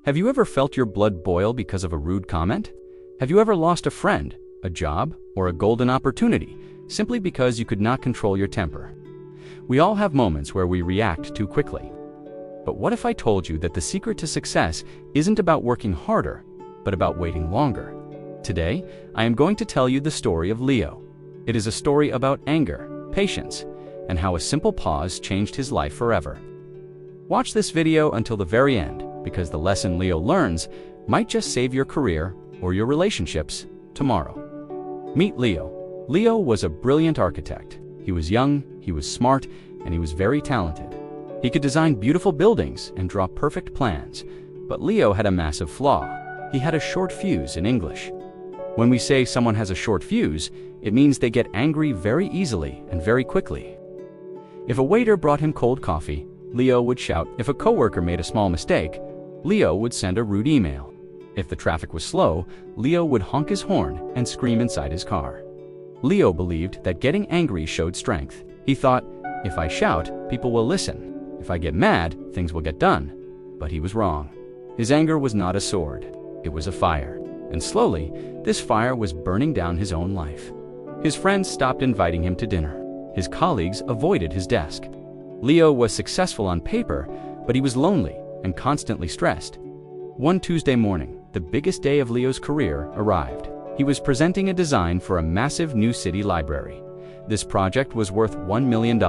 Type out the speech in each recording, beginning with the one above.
Have you ever felt your blood boil because of a rude comment? Have you ever lost a friend, a job, or a golden opportunity simply because you could not control your temper? We all have moments where we react too quickly. But what if I told you that the secret to success isn't about working harder, but about waiting longer? Today, I am going to tell you the story of Leo. It is a story about anger, patience, and how a simple pause changed his life forever. Watch this video until the very end, because the lesson Leo learns might just save your career or your relationships tomorrow. Meet Leo. Leo was a brilliant architect. He was young, he was smart, and he was very talented. He could design beautiful buildings and draw perfect plans, but Leo had a massive flaw. He had a short fuse in English. When we say someone has a short fuse, it means they get angry very easily and very quickly. If a waiter brought him cold coffee, Leo would shout. If a coworker made a small mistake, Leo would send a rude email. If the traffic was slow, Leo would honk his horn and scream inside his car. Leo believed that getting angry showed strength. He thought, if I shout, people will listen. If I get mad, things will get done. But he was wrong. His anger was not a sword. It was a fire. And slowly, this fire was burning down his own life. His friends stopped inviting him to dinner. His colleagues avoided his desk. Leo was successful on paper, but he was lonely and constantly stressed. One Tuesday morning, the biggest day of Leo's career arrived. He was presenting a design for a massive new city library. This project was worth $1 million.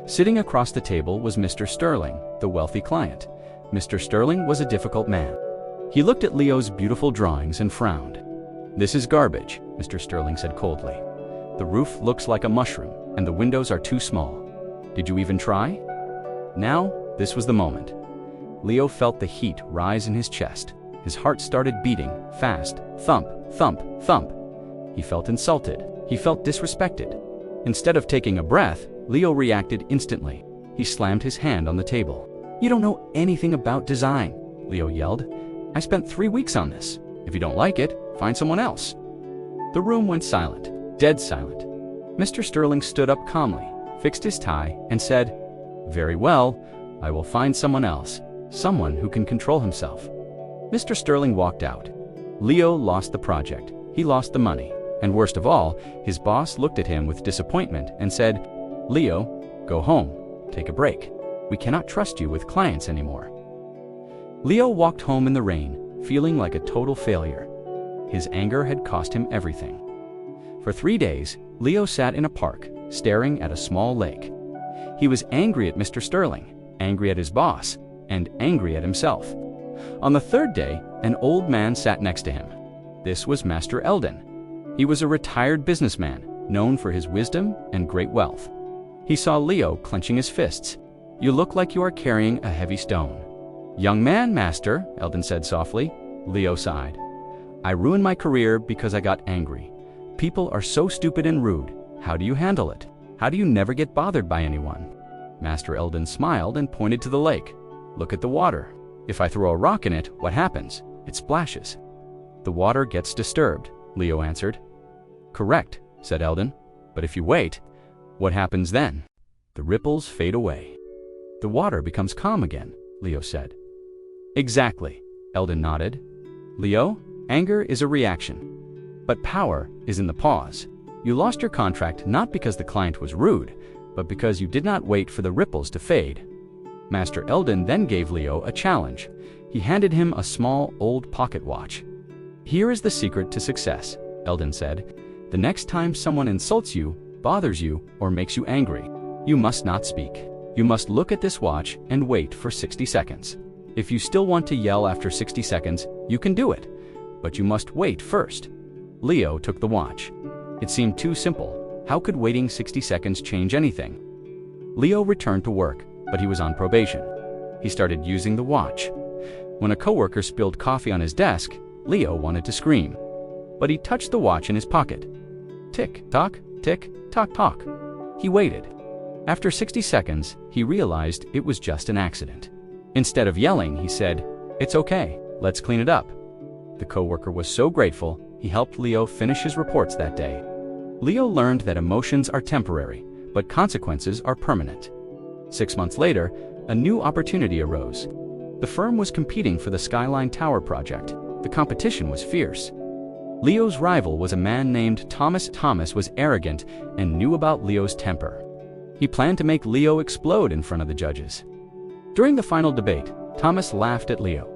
Sitting across the table was Mr. Sterling, the wealthy client. Mr. Sterling was a difficult man. He looked at Leo's beautiful drawings and frowned. "This is garbage," Mr. Sterling said coldly. "The roof looks like a mushroom, and the windows are too small. Did you even try?" Now, this was the moment. Leo felt the heat rise in his chest. His heart started beating fast, thump, thump, thump. He felt insulted. He felt disrespected. Instead of taking a breath, Leo reacted instantly. He slammed his hand on the table. "You don't know anything about design," Leo yelled. "I spent 3 weeks on this. If you don't like it, find someone else." The room went silent, dead silent. Mr. Sterling stood up calmly, fixed his tie, and said, "Very well, I will find someone else, someone who can control himself." Mr. Sterling walked out. Leo lost the project. He lost the money. And worst of all, his boss looked at him with disappointment and said, "Leo, go home. Take a break. We cannot trust you with clients anymore." Leo walked home in the rain, feeling like a total failure. His anger had cost him everything. For 3 days, Leo sat in a park, staring at a small lake. He was angry at Mr. Sterling, angry at his boss, and angry at himself. On the 3rd day, an old man sat next to him. This was Master Eldon. He was a retired businessman, known for his wisdom and great wealth. He saw Leo clenching his fists. "You look like you are carrying a heavy stone." "Young man, Master," Eldon said softly. Leo sighed. "I ruined my career because I got angry. People are so stupid and rude. How do you handle it? How do you never get bothered by anyone?" Master Eldon smiled and pointed to the lake. "Look at the water. If I throw a rock in it, what happens? It splashes." "The water gets disturbed," Leo answered. "Correct," said Eldon. "But if you wait, what happens then?" "The ripples fade away. The water becomes calm again," Leo said. "Exactly," Eldon nodded. "Leo, anger is a reaction. But power is in the pause. You lost your contract not because the client was rude, but because you did not wait for the ripples to fade." Master Eldon then gave Leo a challenge. He handed him a small, old pocket watch. "Here is the secret to success," Eldon said. "The next time someone insults you, bothers you, or makes you angry, you must not speak. You must look at this watch and wait for 60 seconds. If you still want to yell after 60 seconds, you can do it, but you must wait first." Leo took the watch. It seemed too simple. How could waiting 60 seconds change anything? Leo returned to work, but he was on probation. He started using the watch. When a coworker spilled coffee on his desk, Leo wanted to scream. But he touched the watch in his pocket. Tick, tock, tick, tock, tock. He waited. After 60 seconds, he realized it was just an accident. Instead of yelling, he said, "It's okay, let's clean it up." The coworker was so grateful, he helped Leo finish his reports that day. Leo learned that emotions are temporary, but consequences are permanent. 6 months later, a new opportunity arose. The firm was competing for the Skyline Tower project. The competition was fierce. Leo's rival was a man named Thomas. Thomas was arrogant and knew about Leo's temper. He planned to make Leo explode in front of the judges. During the final debate, Thomas laughed at Leo.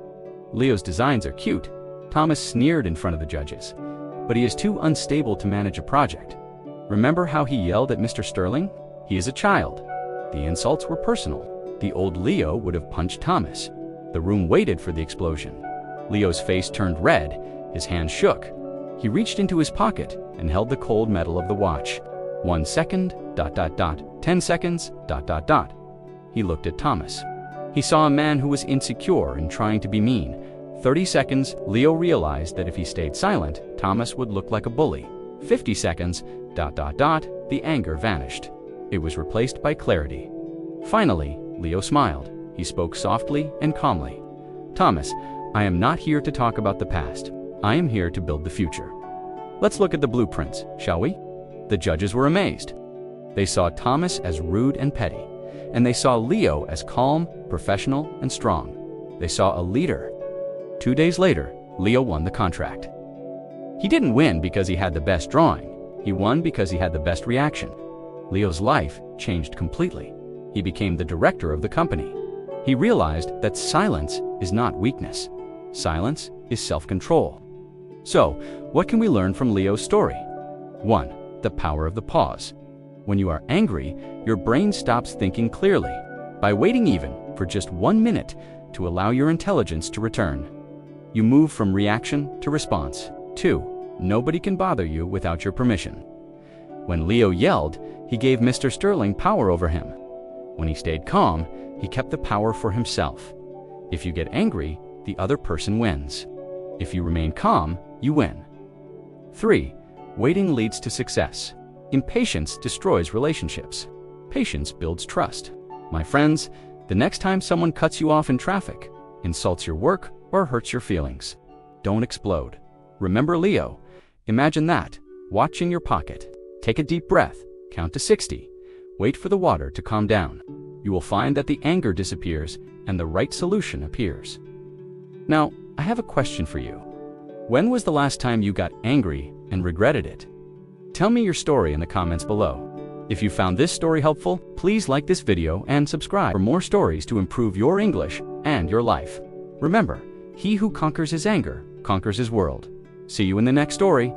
Leo's designs are cute, Thomas sneered in front of the judges. But he is too unstable to manage a project. Remember how he yelled at Mr. Sterling? He is a child. The insults were personal. The old Leo would have punched Thomas. The room waited for the explosion. Leo's face turned red, his hand shook. He reached into his pocket and held the cold metal of the watch. 1 second, ... 10 seconds, ... He looked at Thomas. He saw a man who was insecure and trying to be mean. 30 seconds, Leo realized that if he stayed silent, Thomas would look like a bully. 50 seconds, ... The anger vanished. It was replaced by clarity. Finally, Leo smiled. He spoke softly and calmly. Thomas, I am not here to talk about the past. I am here to build the future. Let's look at the blueprints, shall we? The judges were amazed. They saw Thomas as rude and petty, and they saw Leo as calm, professional, and strong. They saw a leader. 2 days later, Leo won the contract. He didn't win because he had the best drawing. He won because he had the best reaction. Leo's life changed completely. He became the director of the company. He realized that silence is not weakness. Silence is self-control. So, what can we learn from Leo's story? 1. The power of the pause. When you are angry, your brain stops thinking clearly. By waiting even for just 1 minute to allow your intelligence to return, you move from reaction to response. 2. Nobody can bother you without your permission. When Leo yelled, he gave Mr. Sterling power over him. When he stayed calm, he kept the power for himself. If you get angry, the other person wins. If you remain calm, you win. 3. Waiting leads to success. Impatience destroys relationships. Patience builds trust. My friends, the next time someone cuts you off in traffic, insults your work, or hurts your feelings, don't explode. Remember Leo. Imagine that, watching your pocket. Take a deep breath, count to 60. Wait for the water to calm down. You will find that the anger disappears and the right solution appears. Now, I have a question for you. When was the last time you got angry and regretted it? Tell me your story in the comments below. If you found this story helpful, please like this video and subscribe for more stories to improve your English and your life. Remember, he who conquers his anger conquers his world. See you in the next story.